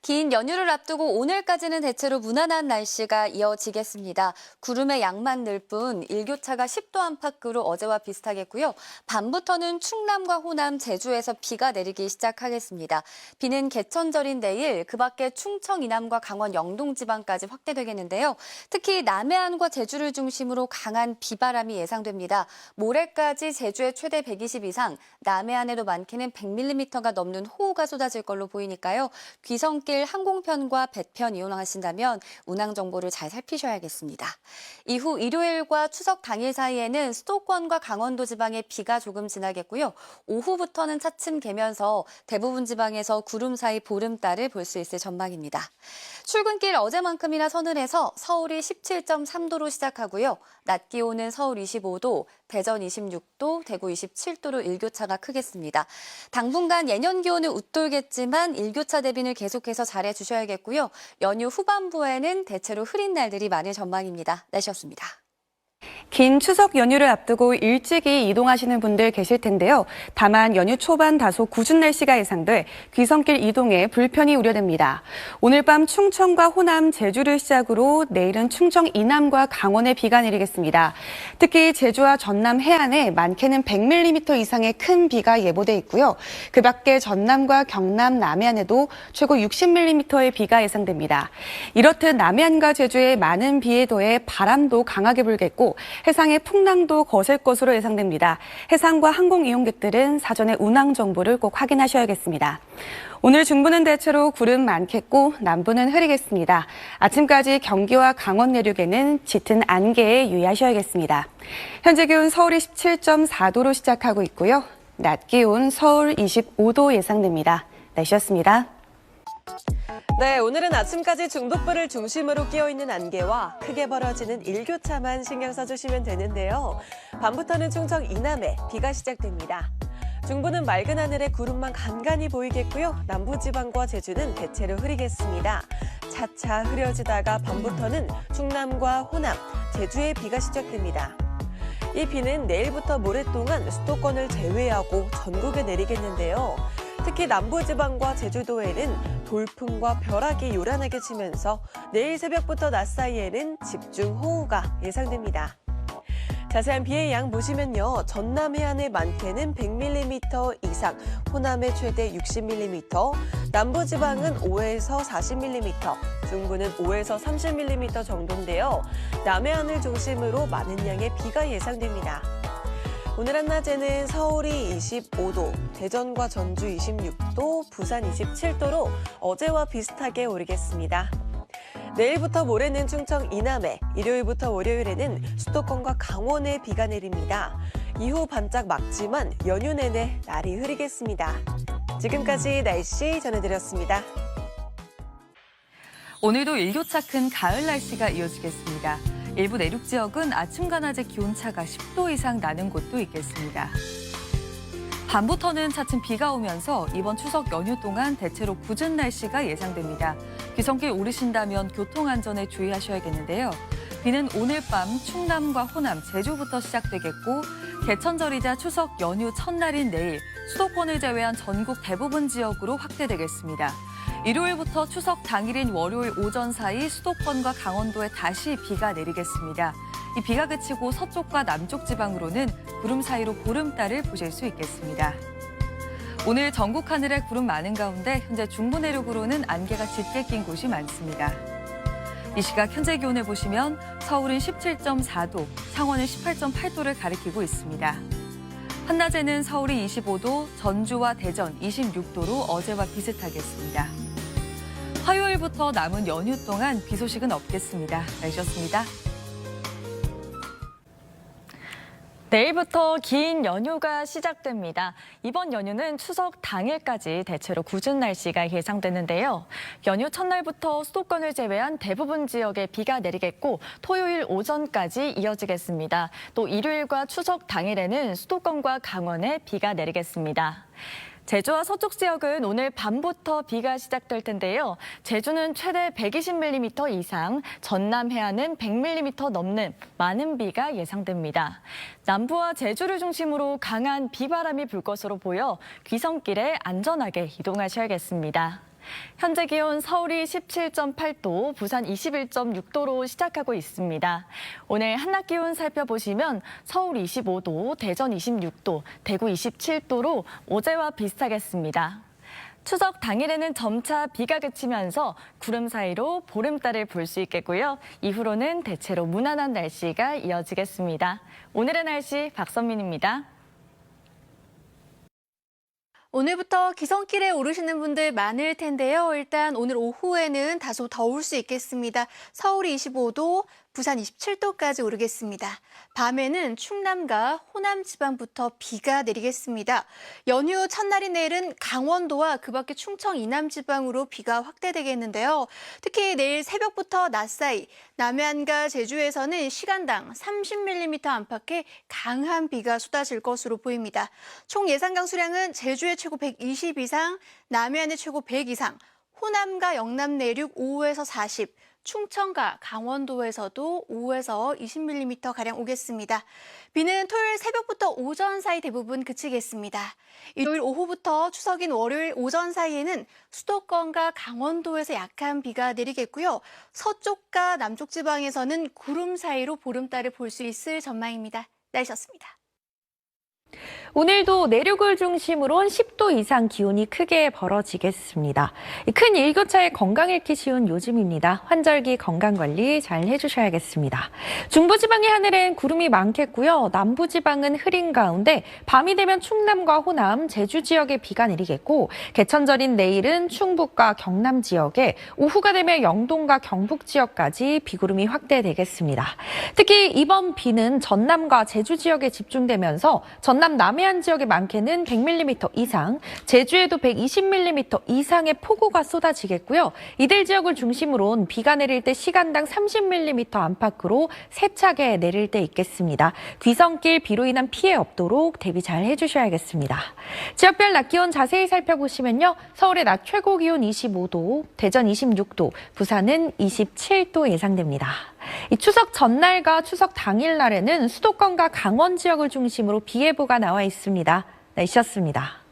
긴 연휴를 앞두고 오늘까지는 대체로 무난한 날씨가 이어지겠습니다. 구름의 양만 늘 뿐 일교차가 10도 안팎으로 어제와 비슷하겠고요. 밤부터는 충남과 호남, 제주에서 비가 내리기 시작하겠습니다. 비는 개천절인 내일 그 밖에 충청 이남과 강원 영동 지방까지 확대되겠는데요. 특히 남해안과 제주를 중심으로 강한 비바람이 예상됩니다. 모레까지 제주에 최대 120 이상, 남해안에도 많게는 100mm가 넘는 호우가 쏟아질 걸로 보이니까요. 귀성길 항공편과 배편 이용하신다면 운항 정보를 잘 살피셔야겠습니다. 이후 일요일과 추석 당일 사이에는 수도권과 강원도 지방에 비가 조금 지나겠고요. 오후부터는 차츰 개면서 대부분 지방에서 구름 사이 보름달을 볼 수 있을 전망입니다. 출근길 어제만큼이나 서늘해서 서울이 17.3도로 시작하고요. 낮 기온은 서울 25도, 대전 26도, 대구 27도로 일교차가 크겠습니다. 당분간 예년 기온을 웃돌겠지만 일교차 대비는 계속해서 잘해주셔야겠고요. 연휴 후반부에는 대체로 흐린 날들이 많을 전망입니다. 날씨였습니다. 긴 추석 연휴를 앞두고 일찍이 이동하시는 분들 계실 텐데요. 다만 연휴 초반 다소 궂은 날씨가 예상돼 귀성길 이동에 불편이 우려됩니다. 오늘 밤 충청과 호남, 제주를 시작으로 내일은 충청 이남과 강원에 비가 내리겠습니다. 특히 제주와 전남 해안에 많게는 100mm 이상의 큰 비가 예보돼 있고요. 그 밖에 전남과 경남, 남해안에도 최고 60mm의 비가 예상됩니다. 이렇듯 남해안과 제주에 많은 비에 더해 바람도 강하게 불겠고 해상의 풍랑도 거셀 것으로 예상됩니다. 해상과 항공 이용객들은 사전에 운항 정보를 꼭 확인하셔야겠습니다. 오늘 중부는 대체로 구름 많겠고 남부는 흐리겠습니다. 아침까지 경기와 강원 내륙에는 짙은 안개에 유의하셔야겠습니다. 현재 기온 서울이 17.4도로 시작하고 있고요. 낮 기온 서울 25도 예상됩니다. 날씨였습니다. 네, 오늘은 아침까지 중북부를 중심으로 끼어있는 안개와 크게 벌어지는 일교차만 신경 써주시면 되는데요. 밤부터는 충청 이남에 비가 시작됩니다. 중부는 맑은 하늘에 구름만 간간히 보이겠고요. 남부지방과 제주는 대체로 흐리겠습니다. 차차 흐려지다가 밤부터는 충남과 호남, 제주에 비가 시작됩니다. 이 비는 내일부터 모레 동안 수도권을 제외하고 전국에 내리겠는데요. 특히 남부지방과 제주도에는 돌풍과 벼락이 요란하게 치면서 내일 새벽부터 낮 사이에는 집중호우가 예상됩니다. 자세한 비의 양 보시면요. 전남 해안에 많게는 100mm 이상, 호남에 최대 60mm, 남부지방은 5에서 40mm, 중부는 5에서 30mm 정도인데요. 남해안을 중심으로 많은 양의 비가 예상됩니다. 오늘 한낮에는 서울이 25도, 대전과 전주 26도, 부산 27도로 어제와 비슷하게 오르겠습니다. 내일부터 모레는 충청 이남에, 일요일부터 월요일에는 수도권과 강원에 비가 내립니다. 이후 반짝 막지만 연휴 내내 날이 흐리겠습니다. 지금까지 날씨 전해드렸습니다. 오늘도 일교차 큰 가을 날씨가 이어지겠습니다. 일부 내륙 지역은 아침과 낮의 기온차가 10도 이상 나는 곳도 있겠습니다. 밤부터는 차츰 비가 오면서 이번 추석 연휴 동안 대체로 궂은 날씨가 예상됩니다. 귀성길 오르신다면 교통안전에 주의하셔야겠는데요. 비는 오늘 밤 충남과 호남, 제주부터 시작되겠고 개천절이자 추석 연휴 첫날인 내일 수도권을 제외한 전국 대부분 지역으로 확대되겠습니다. 일요일부터 추석 당일인 월요일 오전 사이 수도권과 강원도에 다시 비가 내리겠습니다. 이 비가 그치고 서쪽과 남쪽 지방으로는 구름 사이로 보름달을 보실 수 있겠습니다. 오늘 전국 하늘에 구름 많은 가운데 현재 중부 내륙으로는 안개가 짙게 낀 곳이 많습니다. 이 시각 현재 기온을 보시면 서울은 17.4도, 창원은 18.8도를 가리키고 있습니다. 한낮에는 서울이 25도, 전주와 대전 26도로 어제와 비슷하겠습니다. 화요일부터 남은 연휴 동안 비 소식은 없겠습니다. 날씨였습니다. 내일부터 긴 연휴가 시작됩니다. 이번 연휴는 추석 당일까지 대체로 궂은 날씨가 예상되는데요. 연휴 첫날부터 수도권을 제외한 대부분 지역에 비가 내리겠고 토요일 오전까지 이어지겠습니다. 또 일요일과 추석 당일에는 수도권과 강원에 비가 내리겠습니다. 제주와 서쪽 지역은 오늘 밤부터 비가 시작될 텐데요. 제주는 최대 120mm 이상, 전남 해안은 100mm 넘는 많은 비가 예상됩니다. 남부와 제주를 중심으로 강한 비바람이 불 것으로 보여 귀성길에 안전하게 이동하셔야겠습니다. 현재 기온 서울이 17.8도, 부산 21.6도로 시작하고 있습니다. 오늘 한낮 기온 살펴보시면 서울 25도, 대전 26도, 대구 27도로 어제와 비슷하겠습니다. 추석 당일에는 점차 비가 그치면서 구름 사이로 보름달을 볼 수 있겠고요. 이후로는 대체로 무난한 날씨가 이어지겠습니다. 오늘의 날씨 박선민입니다. 오늘부터 기성길에 오르시는 분들 많을 텐데요. 일단 오늘 오후에는 다소 더울 수 있겠습니다. 서울이 25도, 부산 27도까지 오르겠습니다. 밤에는 충남과 호남 지방부터 비가 내리겠습니다. 연휴 첫날인 내일은 강원도와 그 밖에 충청 이남 지방으로 비가 확대되겠는데요. 특히 내일 새벽부터 낮 사이 남해안과 제주에서는 시간당 30mm 안팎의 강한 비가 쏟아질 것으로 보입니다. 총 예상 강수량은 제주의 최고 120 이상, 남해안의 최고 100 이상, 호남과 영남 내륙 5에서 40, 충청과 강원도에서도 5에서 20mm가량 오겠습니다. 비는 토요일 새벽부터 오전 사이 대부분 그치겠습니다. 일요일 오후부터 추석인 월요일 오전 사이에는 수도권과 강원도에서 약한 비가 내리겠고요. 서쪽과 남쪽 지방에서는 구름 사이로 보름달을 볼 수 있을 전망입니다. 날씨였습니다. 오늘도 내륙을 중심으로 10도 이상 기온이 크게 벌어지겠습니다. 큰 일교차에 건강 잃기 쉬운 요즘입니다. 환절기 건강관리 잘 해주셔야겠습니다. 중부지방의 하늘엔 구름이 많겠고요. 남부지방은 흐린 가운데 밤이 되면 충남과 호남, 제주 지역에 비가 내리겠고 개천절인 내일은 충북과 경남 지역에 오후가 되면 영동과 경북 지역까지 비구름이 확대되겠습니다. 특히 이번 비는 전남과 제주 지역에 집중되면서 전남 남해안 지역에 많게는 100mm 이상, 제주에도 120mm 이상의 폭우가 쏟아지겠고요. 이들 지역을 중심으로 비가 내릴 때 시간당 30mm 안팎으로 세차게 내릴 때 있겠습니다. 귀성길 비로 인한 피해 없도록 대비 잘 해주셔야겠습니다. 지역별 낮 기온 자세히 살펴보시면요. 서울의 낮 최고 기온 25도, 대전 26도, 부산은 27도 예상됩니다. 이 추석 전날과 추석 당일날에는 수도권과 강원 지역을 중심으로 비 예보가 나와 있습니다. 날씨였습니다.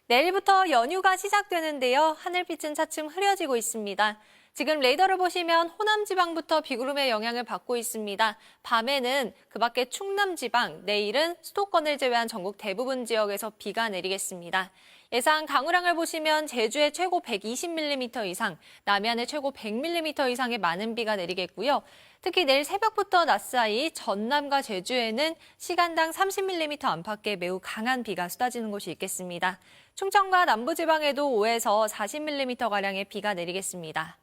내일부터 연휴가 시작되는데요. 하늘빛은 차츰 흐려지고 있습니다. 지금 레이더를 보시면 호남 지방부터 비구름의 영향을 받고 있습니다. 밤에는 그 밖에 충남 지방, 내일은 수도권을 제외한 전국 대부분 지역에서 비가 내리겠습니다. 예상 강우량을 보시면 제주의 최고 120mm 이상, 남해안의 최고 100mm 이상의 많은 비가 내리겠고요. 특히 내일 새벽부터 낮 사이 전남과 제주에는 시간당 30mm 안팎의 매우 강한 비가 쏟아지는 곳이 있겠습니다. 충청과 남부지방에도 5에서 40mm가량의 비가 내리겠습니다.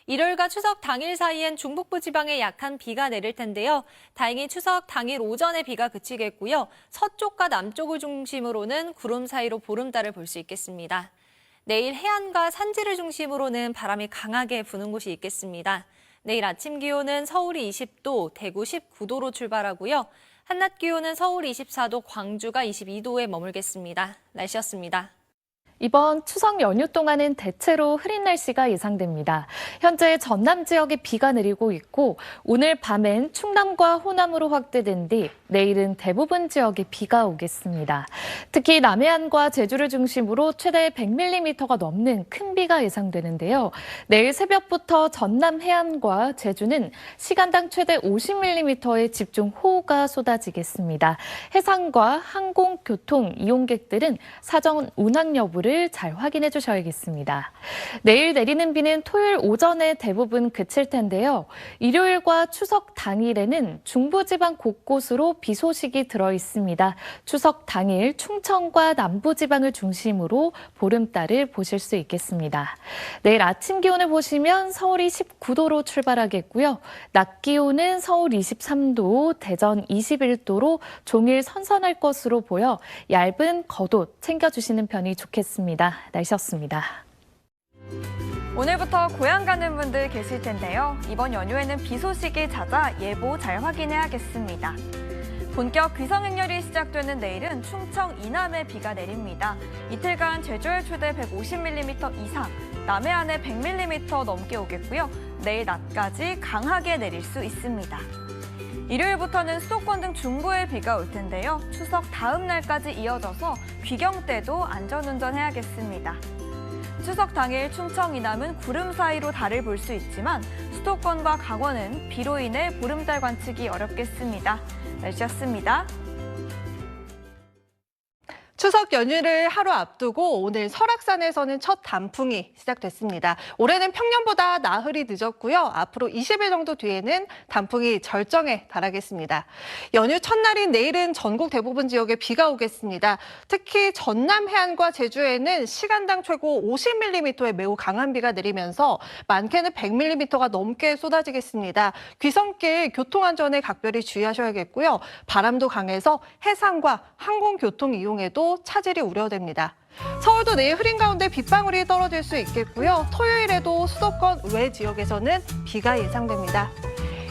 일요일과 추석 당일 사이엔 중북부 지방에 약한 비가 내릴 텐데요. 다행히 추석 당일 오전에 비가 그치겠고요. 서쪽과 남쪽을 중심으로는 구름 사이로 보름달을 볼 수 있겠습니다. 내일 해안과 산지를 중심으로는 바람이 강하게 부는 곳이 있겠습니다. 내일 아침 기온은 서울이 20도, 대구 19도로 출발하고요. 한낮 기온은 서울 24도, 광주가 22도에 머물겠습니다. 날씨였습니다. 이번 추석 연휴 동안은 대체로 흐린 날씨가 예상됩니다. 현재 전남 지역에 비가 내리고 있고 오늘 밤엔 충남과 호남으로 확대된 뒤 내일은 대부분 지역에 비가 오겠습니다. 특히 남해안과 제주를 중심으로 최대 100mm가 넘는 큰 비가 예상되는데요. 내일 새벽부터 전남 해안과 제주는 시간당 최대 50mm의 집중 호우가 쏟아지겠습니다. 해상과 항공, 교통 이용객들은 사전 운항 여부를 잘 확인해 주셔야겠습니다. 내일 내리는 비는 토요일 오전에 대부분 그칠 텐데요. 일요일과 추석 당일에는 중부지방 곳곳으로 비 소식이 들어 있습니다. 추석 당일 충청과 남부지방을 중심으로 보름달을 보실 수 있겠습니다. 내일 아침 기온을 보시면 서울이 19도로 출발하겠고요. 낮 기온은 서울 23도, 대전 21도로 종일 선선할 것으로 보여 얇은 겉옷 챙겨주시는 편이 좋겠습니다. 날씨였습니다. 오늘부터 고향 가는 분들 계실 텐데요. 이번 연휴에는 비 소식이 잦아 예보 잘 확인해야겠습니다. 본격 귀성행렬이 시작되는 내일은 충청 이남에 비가 내립니다. 이틀간 제주에 최대 150mm 이상, 남해안에 100mm 넘게 오겠고요. 내일 낮까지 강하게 내릴 수 있습니다. 일요일부터는 수도권 등 중부에 비가 올 텐데요. 추석 다음 날까지 이어져서 귀경 때도 안전운전해야겠습니다. 추석 당일 충청 이남은 구름 사이로 달을 볼 수 있지만 수도권과 강원은 비로 인해 보름달 관측이 어렵겠습니다. 날씨였습니다. 추석 연휴를 하루 앞두고 오늘 설악산에서는 첫 단풍이 시작됐습니다. 올해는 평년보다 나흘이 늦었고요. 앞으로 20일 정도 뒤에는 단풍이 절정에 달하겠습니다. 연휴 첫날인 내일은 전국 대부분 지역에 비가 오겠습니다. 특히 전남 해안과 제주에는 시간당 최고 50mm의 매우 강한 비가 내리면서 많게는 100mm가 넘게 쏟아지겠습니다. 귀성길 교통안전에 각별히 주의하셔야겠고요. 바람도 강해서 해상과 항공교통 이용에도 차질이 우려됩니다. 서울도 내일 흐린 가운데 빗방울이 떨어질 수 있겠고요. 토요일에도 수도권 외 지역에서는 비가 예상됩니다.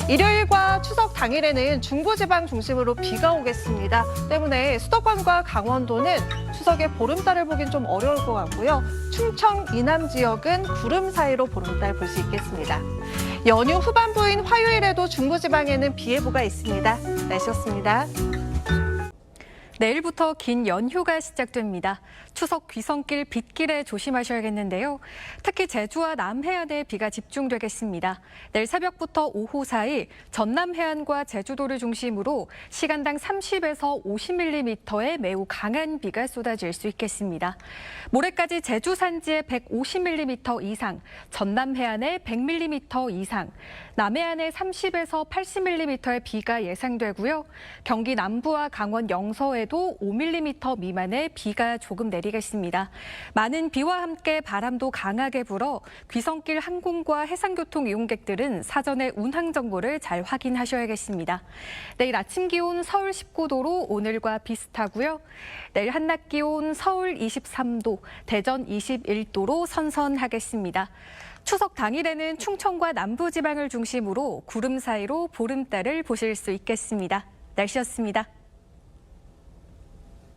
일요일과 추석 당일에는 중부지방 중심으로 비가 오겠습니다. 때문에 수도권과 강원도는 추석에 보름달을 보긴 좀 어려울 것 같고요. 충청 이남 지역은 구름 사이로 보름달 볼 수 있겠습니다. 연휴 후반부인 화요일에도 중부지방에는 비 예보가 있습니다. 날씨였습니다. 내일부터 긴 연휴가 시작됩니다. 추석 귀성길 빗길에 조심하셔야겠는데요. 특히 제주와 남해안에 비가 집중되겠습니다. 내일 새벽부터 오후 사이 전남 해안과 제주도를 중심으로 시간당 30에서 50mm의 매우 강한 비가 쏟아질 수 있겠습니다. 모레까지 제주 산지에 150mm 이상, 전남 해안에 100mm 이상, 남해안에 30에서 80mm의 비가 예상되고요. 경기 남부와 강원 영서에도 5mm 미만의 비가 조금 내리겠습니다. 많은 비와 함께 바람도 강하게 불어 귀성길 항공과 해상교통 이용객들은 사전에 운항 정보를 잘 확인하셔야겠습니다. 내일 아침 기온 서울 19도로 오늘과 비슷하고요. 내일 한낮 기온 서울 23도, 대전 21도로 선선하겠습니다. 추석 당일에는 충청과 남부지방을 중심으로 구름 사이로 보름달을 보실 수 있겠습니다. 날씨였습니다.